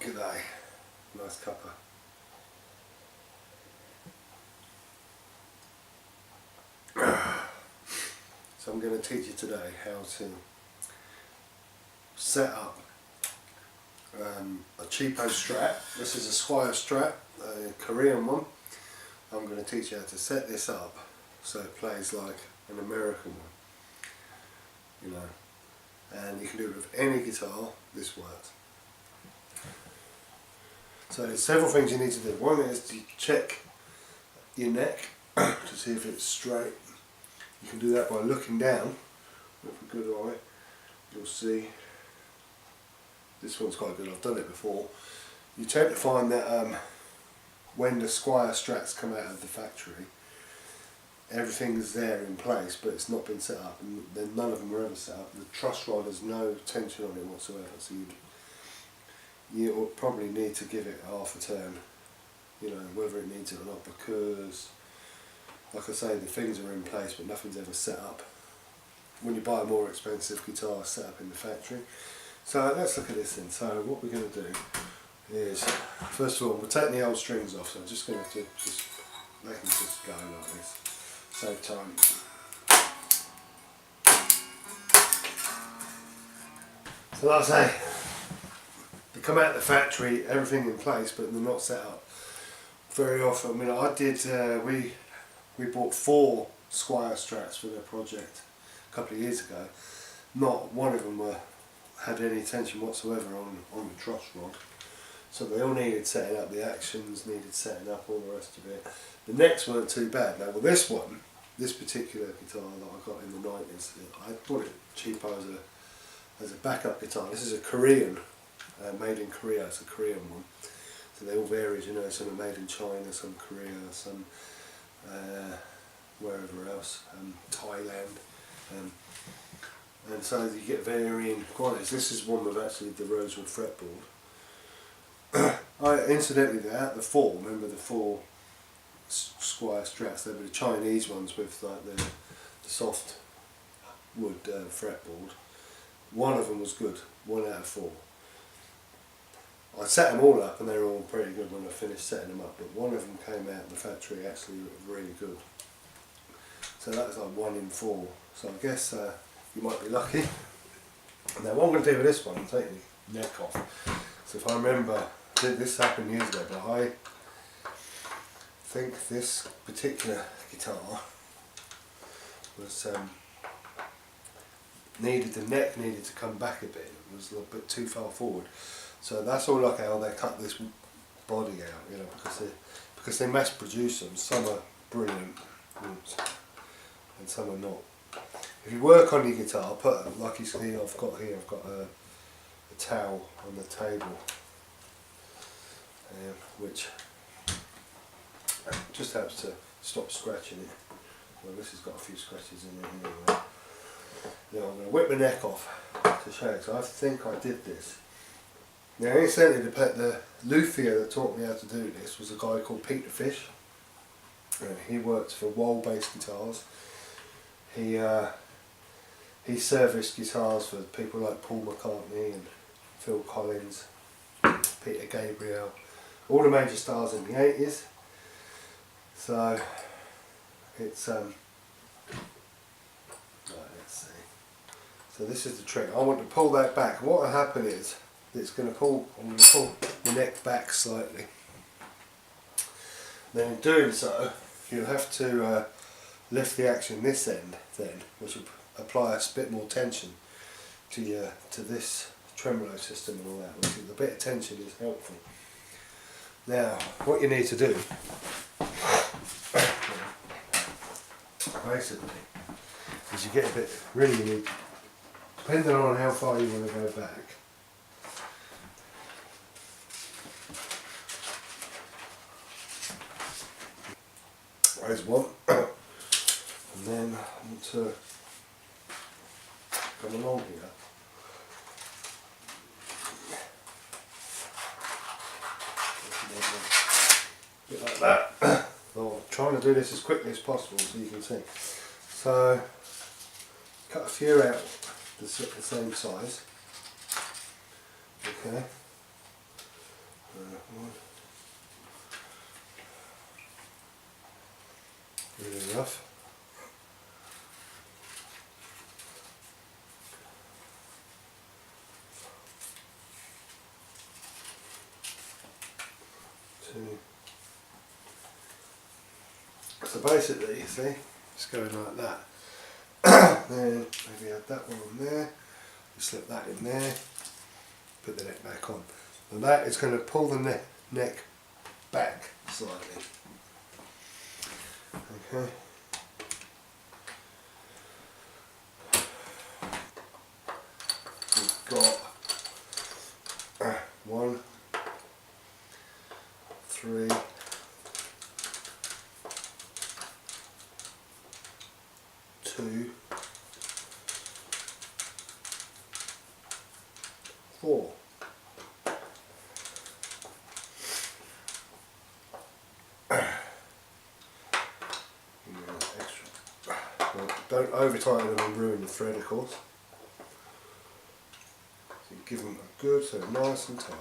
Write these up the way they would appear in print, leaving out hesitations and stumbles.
G'day, nice cuppa. So I'm going to teach you today how to set up a cheapo strap. This is a Squire strap, a Korean one. I'm going to teach you how to set this up so it plays like an American one, you know, and you can do it with any guitar. This works. So there's several things you need to do. One is to check your neck to see if it's straight. You can do that by looking down with a good eye. You'll see this one's quite good. I've done it before. You tend to find that when the Squire straps come out of the factory, everything's there in place, but it's not been set up, and then none of them are ever set up. The truss rod has no tension on it whatsoever, so you'll probably need to give it half a turn, you know, whether it needs it or not, because like I say, the things are in place but nothing's ever set up. When you buy a more expensive guitar set up in the factory. So let's look at this then. So what we're going to do is, first of all, we're taking the old strings off, so I'm just going to just let them just go like this, save time. So like I say, they come out of the factory, everything in place, but they're not set up. Very often, I mean, I did, we bought 4 Squire straps for their project a couple of years ago. Not one of them had any tension whatsoever on the truss rod. So they all needed setting up, the actions needed setting up, all the rest of it. The necks weren't too bad. Now with this one, this particular guitar that I got in the 90s, I bought it cheapo as a backup guitar. This is a Korean, made in Korea, it's a Korean one. So they all vary, you know, some are made in China, some Korea, some wherever else, Thailand, and so you get varying quantities. This is one with actually the rosewood fretboard. Incidentally, they're at the 4, remember the 4 Squire straps, they were the Chinese ones with like the soft wood fretboard. One of them was good, 1 out of 4. I set them all up and they were all pretty good when I finished setting them up, but one of them came out of the factory actually really good. So that was like 1 in 4. So I guess you might be lucky. Now what I'm going to do with this one, I'm taking the neck off. So if I remember, this happened years ago, but I think this particular guitar was the neck needed to come back a bit. It was a little bit too far forward. So that's all like how they cut this body out, you know, because they mass produce them. Some are brilliant and some are not. If you work on your guitar, put, like you see I've got a towel on the table, which just helps to stop scratching it. Well, this has got a few scratches in it anyway. Now I'm going to whip the neck off to show you, so I think I did this. Now incidentally, the luthier that taught me how to do this was a guy called Peter Fish, and he worked for wall-based guitars. He serviced guitars for people like Paul McCartney and Phil Collins, Peter Gabriel, all the major stars in the 80s. So it's right, let's see. So this is the trick. I want to pull that back. What will happen is it's going to pull. I'm going to pull the neck back slightly. Then in doing so, you'll have to lift the action this end, then, which will apply a bit more tension to this tremolo system and all that. Which is, a bit of tension is helpful. Now, what you need to do, basically, is you get a bit. Really, you need, depending on how far you want to go back. There's one, and then I want to come along here. A bit like that. I'm trying to do this as quickly as possible so you can see. So, cut a few out the same size. Okay. One. Really rough. 2. So basically, you see, it's going like that. Then maybe add that one on there. You slip that in there. Put the neck back on. And that is going to pull the neck back slightly. Okay. We've got 1, 3, 2, 4. Extra. Well, don't over tighten them and ruin the thread, of course. So you give them a good, so nice and tight.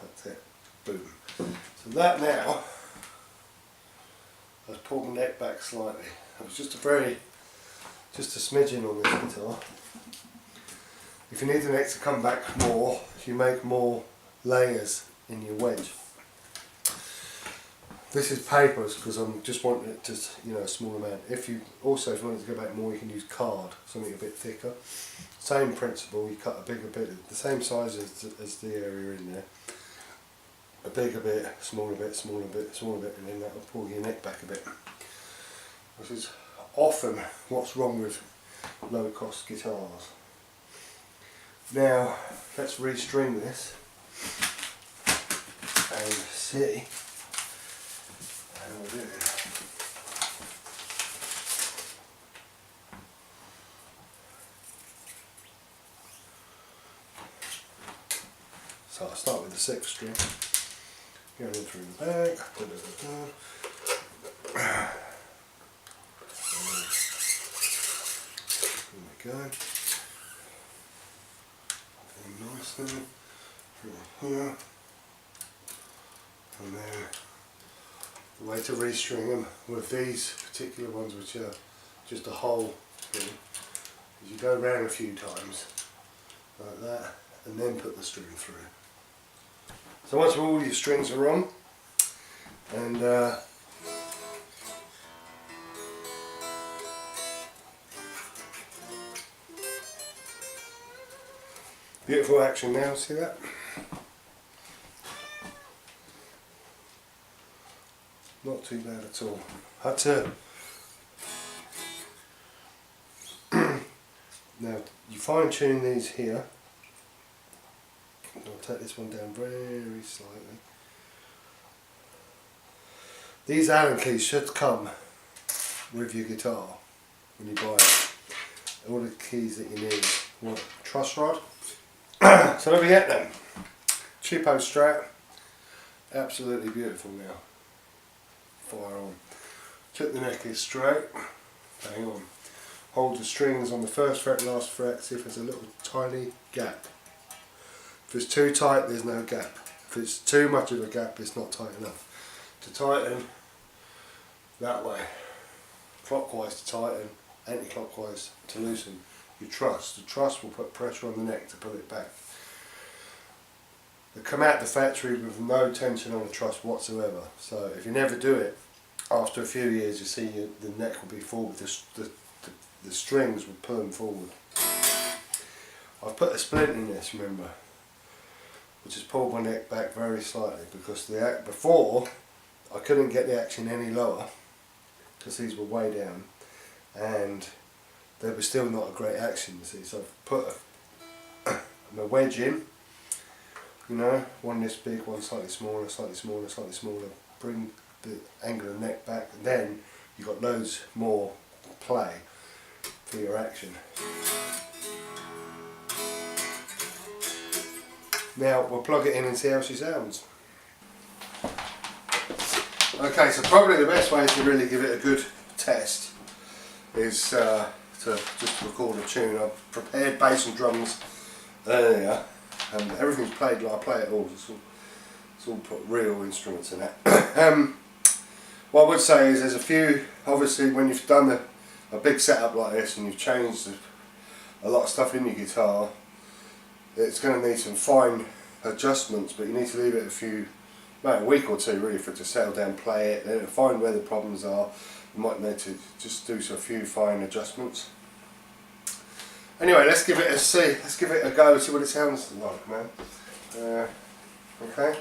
That's it. Boom. So that now, I've pulled the neck back slightly. It was just a smidgen on this guitar. If you need the neck to come back more, you make more layers in your wedge. This is papers because I'm just wanting it just, you know, a small amount. If you also, if you want it to go back more, you can use card, something a bit thicker. Same principle, you cut a bigger bit, the same size as the area in there. A bigger bit, smaller bit, smaller bit, smaller bit, and then that will pull your neck back a bit. This is often what's wrong with low cost guitars. Now, let's restring this and see how we're doing. So I'll start with the 6th string, going in through the back, there we go. Nicely through here, and then the way to restring them with these particular ones, which are just a whole thing, is you go around a few times like that and then put the string through. So once all your strings are on, and beautiful action now, see that? Not too bad at all. Had to now you fine tune these here. I'll take this one down very slightly. These Allen keys should come with your guitar when you buy it. All the keys that you need. What, truss rod? So there we get them. Cheapo Strat. Absolutely beautiful now. Fire on. Check the neck is straight. Hang on. Hold the strings on the 1st fret, last fret. See if there's a little tiny gap. If it's too tight, there's no gap. If it's too much of a gap, it's not tight enough. To tighten, that way. Clockwise to tighten, anti-clockwise to loosen. Your truss. The truss will put pressure on the neck to pull it back. They come out the factory with no tension on the truss whatsoever. So if you never do it, after a few years you see the neck will be forward. The strings will pull them forward. I've put a splint in this, remember, which has pulled my neck back very slightly because before I couldn't get the action any lower because these were way down and they were still not a great action, you see. So I've put my wedge in, you know, one this big, one slightly smaller, slightly smaller, slightly smaller, bring the angle of the neck back, and then you've got loads more play for your action. Now we'll plug it in and see how she sounds. Okay, so probably the best way to really give it a good test is to just record a tune. I've prepared bass and drums earlier, and everything's played like I play it all. It's all put real instruments in it. What I would say is there's a few, obviously when you've done a big setup like this and you've changed a lot of stuff in your guitar, it's going to need some fine adjustments, but you need to leave it about a week or two really for it to settle down, play it, then find where the problems are. You might need to just do a few fine adjustments. Anyway, let's give it a go, see what it sounds like, man. Okay.